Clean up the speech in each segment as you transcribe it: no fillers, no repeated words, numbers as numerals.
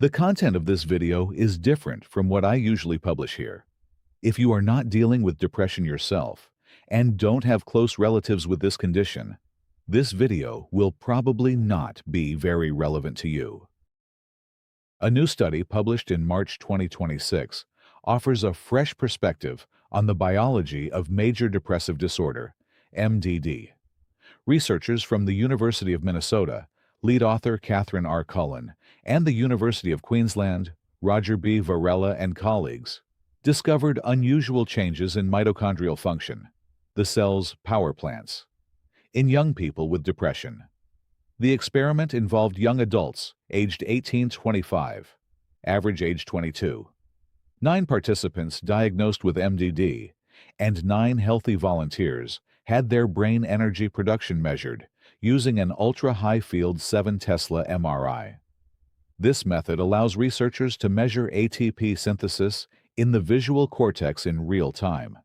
The content of this video is different from what I usually publish here. If you are not dealing with depression yourself and don't have close relatives with this condition, this video will probably not be very relevant to you. A new study published in March 2026 offers a fresh perspective on the biology of major depressive disorder, MDD. Researchers from the University of Minnesota, lead author Catherine R. Cullen, and the University of Queensland, Roger B. Varela and colleagues, discovered unusual changes in mitochondrial function, the cell's power plants, in young people with depression. The experiment involved young adults aged 18 to 25, average age 22. 9 participants diagnosed with MDD and 9 healthy volunteers had their brain energy production measured using an ultra-high field 7 Tesla MRI. This method allows researchers to measure ATP synthesis in the visual cortex in real time.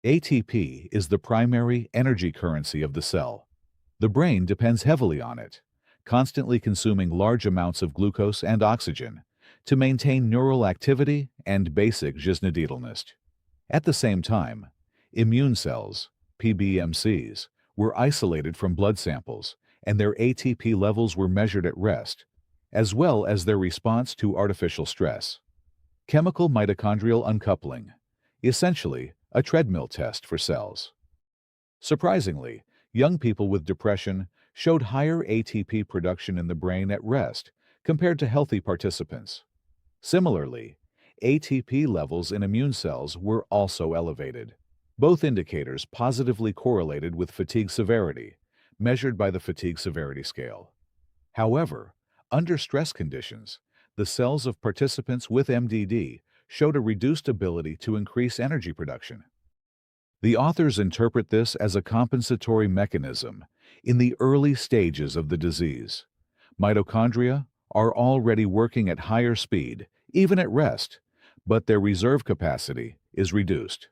ATP is the primary energy currency of the cell. The brain depends heavily on it, constantly consuming large amounts of glucose and oxygen to maintain neural activity and basic жизнедеятельность. At the same time, immune cells, PBMCs, were isolated from blood samples, and their ATP levels were measured at rest, as well as their response to artificial stress. Chemical mitochondrial uncoupling, essentially a treadmill test for cells. Surprisingly, young people with depression showed higher ATP production in the brain at rest compared to healthy participants. Similarly, ATP levels in immune cells were also elevated. Both indicators positively correlated with fatigue severity, measured by the Fatigue Severity Scale. However, under stress conditions, the cells of participants with MDD showed a reduced ability to increase energy production. The authors interpret this as a compensatory mechanism in the early stages of the disease. Mitochondria are already working at higher speed, even at rest, but their reserve capacity is reduced.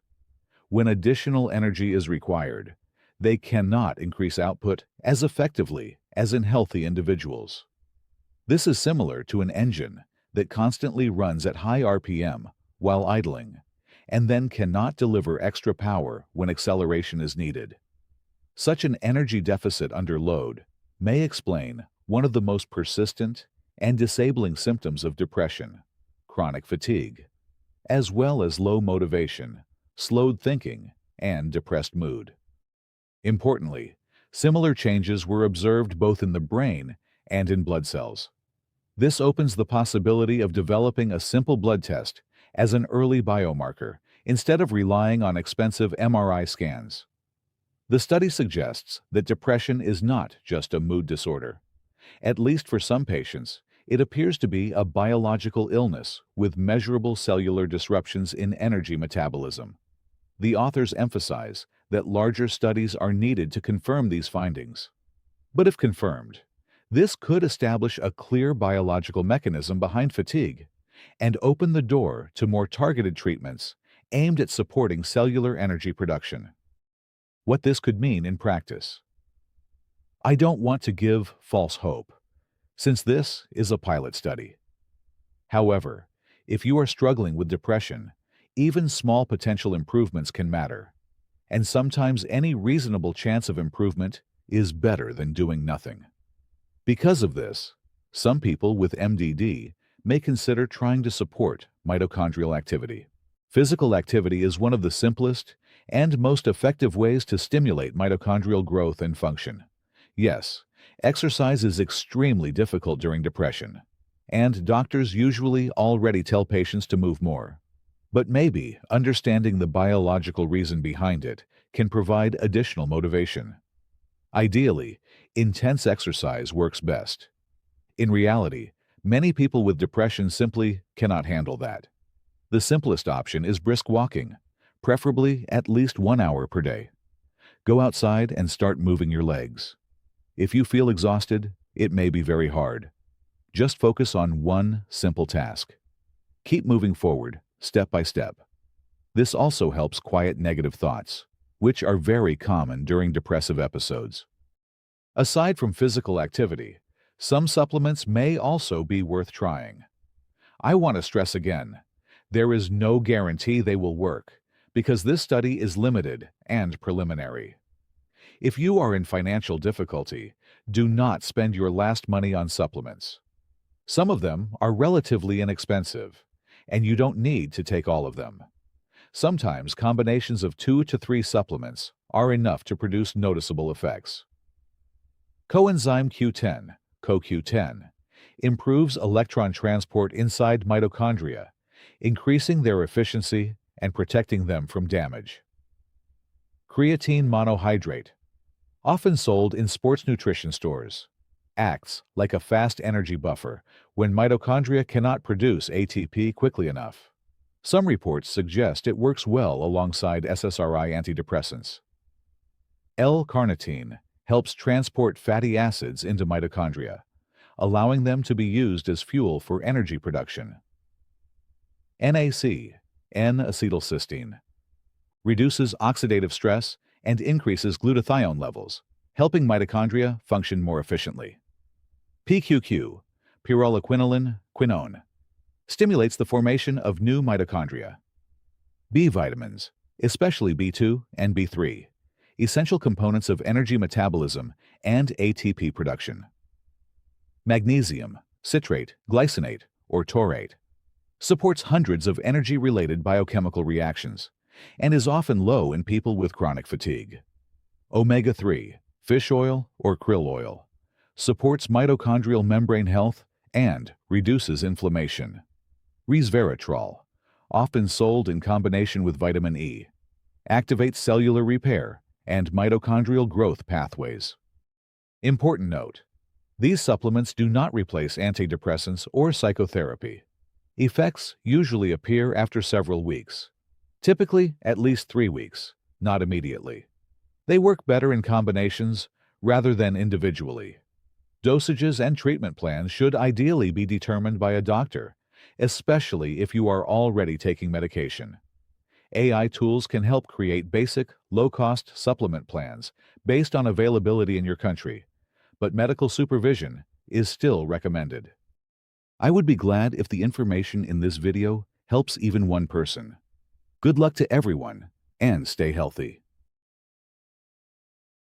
When additional energy is required, they cannot increase output as effectively as in healthy individuals. This is similar to an engine that constantly runs at high RPM while idling, and then cannot deliver extra power when acceleration is needed. Such an energy deficit under load may explain one of the most persistent and disabling symptoms of depression, chronic fatigue, as well as low motivation, slowed thinking, and depressed mood. Importantly, similar changes were observed both in the brain and in blood cells. This opens the possibility of developing a simple blood test as an early biomarker instead of relying on expensive MRI scans. The study suggests that depression is not just a mood disorder. At least for some patients, it appears to be a biological illness with measurable cellular disruptions in energy metabolism. The authors emphasize that larger studies are needed to confirm these findings. But if confirmed, this could establish a clear biological mechanism behind fatigue and open the door to more targeted treatments aimed at supporting cellular energy production. What this could mean in practice. I don't want to give false hope, since this is a pilot study. However, if you are struggling with depression, even small potential improvements can matter, and sometimes any reasonable chance of improvement is better than doing nothing. Because of this, some people with MDD may consider trying to support mitochondrial activity. Physical activity is one of the simplest and most effective ways to stimulate mitochondrial growth and function. Yes, exercise is extremely difficult during depression, and doctors usually already tell patients to move more. But maybe understanding the biological reason behind it can provide additional motivation. Ideally, intense exercise works best. In reality, many people with depression simply cannot handle that. The simplest option is brisk walking, preferably at least 1 hour per day. Go outside and start moving your legs. If you feel exhausted, it may be very hard. Just focus on one simple task. Keep moving forward, step by step. This also helps quiet negative thoughts, which are very common during depressive episodes. Aside from physical activity, some supplements may also be worth trying. I want to stress again, there is no guarantee they will work, because this study is limited and preliminary. If you are in financial difficulty, do not spend your last money on supplements. Some of them are relatively inexpensive, and you don't need to take all of them. Sometimes combinations of 2 to 3 supplements are enough to produce noticeable effects. Coenzyme Q10, CoQ10, improves electron transport inside mitochondria, increasing their efficiency and protecting them from damage. Creatine monohydrate, often sold in sports nutrition stores, acts like a fast energy buffer when mitochondria cannot produce ATP quickly enough. Some reports suggest it works well alongside SSRI antidepressants. L-carnitine helps transport fatty acids into mitochondria, allowing them to be used as fuel for energy production. NAC, N-acetylcysteine, reduces oxidative stress and increases glutathione levels, helping mitochondria function more efficiently. PQQ, pyrroloquinoline quinone, stimulates the formation of new mitochondria. B vitamins, especially B2 and B3, essential components of energy metabolism and ATP production. Magnesium, citrate, glycinate, or taurate, supports hundreds of energy-related biochemical reactions and is often low in people with chronic fatigue. Omega-3, fish oil or krill oil, supports mitochondrial membrane health and reduces inflammation. Resveratrol, often sold in combination with vitamin E, activates cellular repair and mitochondrial growth pathways. Important note: these supplements do not replace antidepressants or psychotherapy. Effects usually appear after several weeks, typically at least 3 weeks, not immediately. They work better in combinations rather than individually. Dosages and treatment plans should ideally be determined by a doctor, especially if you are already taking medication. AI tools can help create basic, low-cost supplement plans based on availability in your country, but medical supervision is still recommended. I would be glad if the information in this video helps even one person. Good luck to everyone, and stay healthy.